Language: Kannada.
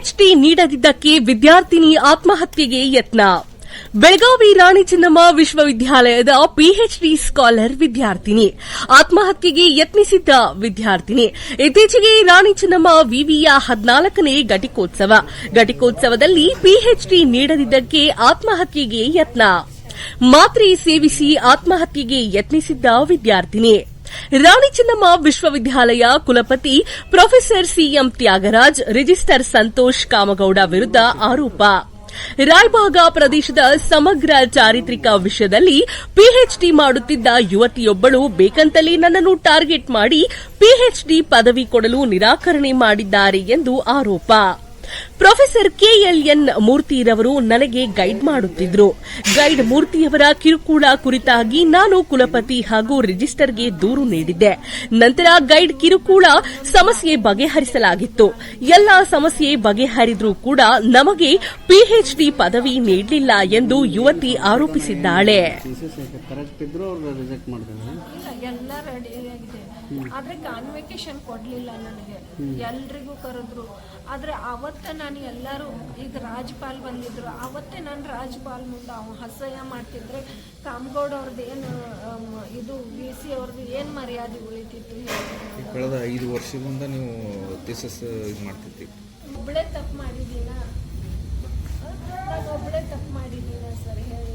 ಪಿಎಚ್ಡಿ ನೀಡದಿದ್ದಕ್ಕೆ ವಿದ್ಯಾರ್ಥಿನಿ ಆತ್ಮಹತ್ಯೆಗೆ ಯತ್ನ. ಬೆಳಗಾವಿ ರಾಣಿ ಚೆನ್ನಮ್ಮ ವಿಶ್ವವಿದ್ಯಾಲಯದ ಪಿಎಚ್ಡಿ ಸ್ಕಾಲರ್ ವಿದ್ಯಾರ್ಥಿನಿ ಆತ್ಮಹತ್ಯೆಗೆ ಯತ್ನಿಸಿದ್ದ ವಿದ್ಯಾರ್ಥಿನಿ ಇತ್ತೀಚೆಗೆ ರಾಣಿ ಚೆನ್ನಮ್ಮ ವಿವಿಯ 14ನೇ ಘಟಿಕೋತ್ಸವದಲ್ಲಿ ಪಿಎಚ್ಡಿ ನೀಡದಿದ್ದಕ್ಕೆ ಆತ್ಮಹತ್ಯೆಗೆ ಯತ್ನ. ಮಾತ್ರೆ ಸೇವಿಸಿ ಆತ್ಮಹತ್ಯೆಗೆ ಯತ್ನಿಸಿದ್ದ ವಿದ್ಯಾರ್ಥಿನಿ ರಾಣಿ ಚೆನ್ನಮ್ಮ ವಿಶ್ವವಿದ್ಯಾಲಯ ಕುಲಪತಿ professor CM Thyagaraj, register Santosh Kamagowda ವಿರುದ್ಧ ಆರೋಪ. ರಾಯಬಾಗ ಪ್ರದೇಶದ ಸಮಗ್ರ ಚಾರಿತ್ರಿಕ ವಿಷಯದಲ್ಲಿ ಪಿಎಚ್ಡಿ ಮಾಡುತ್ತಿದ್ದ ಯುವತಿಯೊಬ್ಬಳು ಬೇಕಂತಲೇ ನನ್ನನ್ನು ಟಾರ್ಗೆಟ್ ಮಾಡಿ ಪಿಎಚ್ಡಿ ಪದವಿ ಕೊಡಲು ನಿರಾಕರಣೆ ಮಾಡಿದ್ದಾರೆ ಎಂದು ಆರೋಪ. ಪ್ರೊಫೆಸರ್ ಕೆಎಲ್ಎನ್ ಮೂರ್ತಿರವರು ನನಗೆ ಗೈಡ್ ಮಾಡುತ್ತಿದ್ದರು. ಗೈಡ್ ಮೂರ್ತಿಯವರ ಕಿರುಕುಳ ಕುರಿತಾಗಿ ನಾನು ಕುಲಪತಿ ಹಾಗೂ ರಿಜಿಸ್ಟರ್ಗೆ ದೂರು ನೀಡಿದ್ದೆ. ನಂತರ ಗೈಡ್ ಕಿರುಕುಳ ಸಮಸ್ಯೆ ಬಗೆಹರಿಸಲಾಗಿತ್ತು. ಎಲ್ಲಾ ಸಮಸ್ಯೆ ಬಗೆಹರಿದ್ರೂ ಕೂಡ ನಮಗೆ ಪಿಎಚ್ಡಿ ಪದವಿ ನೀಡಲಿಲ್ಲ ಎಂದು ಯುವತಿ ಆರೋಪಿಸಿದ್ದಾಳೆ. ಎಲ್ಲ ರೆಡಿ ಆಗಿದೆ, ಆದ್ರೆ ಕಾನ್ವೆಕೇಶನ್ ಕೊಡ್ಲಿಲ್ಲ ನನಗೆ. ಎಲ್ರಿಗೂ ಕರೆದ್ರು, ಆದ್ರೆ ಅವತ್ತ ನಾನು ಎಲ್ಲರೂ ಈಗ ರಾಜ್ಪಾಲ್ ಬಂದಿದ್ರು, ಅವತ್ತೇ ನಾನು ರಾಜ್ಪಾಲ್ ಮುಂದೆ ಅಸಹ್ಯ ಮಾಡ್ತಿದ್ರೆ ಕಾಮಗೌಡ ಅವ್ರದ್ದು ಏನು ಇದು VC ಅವ್ರದ್ದು ಏನು ಮರ್ಯಾದೆ ಉಳಿತಿತ್ತು. ಕಳೆದ 5 ವರ್ಷದಿಂದ ನೀವು ಥೀಸಿಸ್ ಇದು ಮಾಡ್ತಿದ್ರಿ. ಒಬ್ಬಳೇ ತಪ್ಪು ಮಾಡಿದ್ದೀನ, ನಾನು ಒಬ್ಬಳೇ ತಪ್ಪು ಮಾಡಿದ್ದೀನ ಸರ್ ಹೇಳಿ.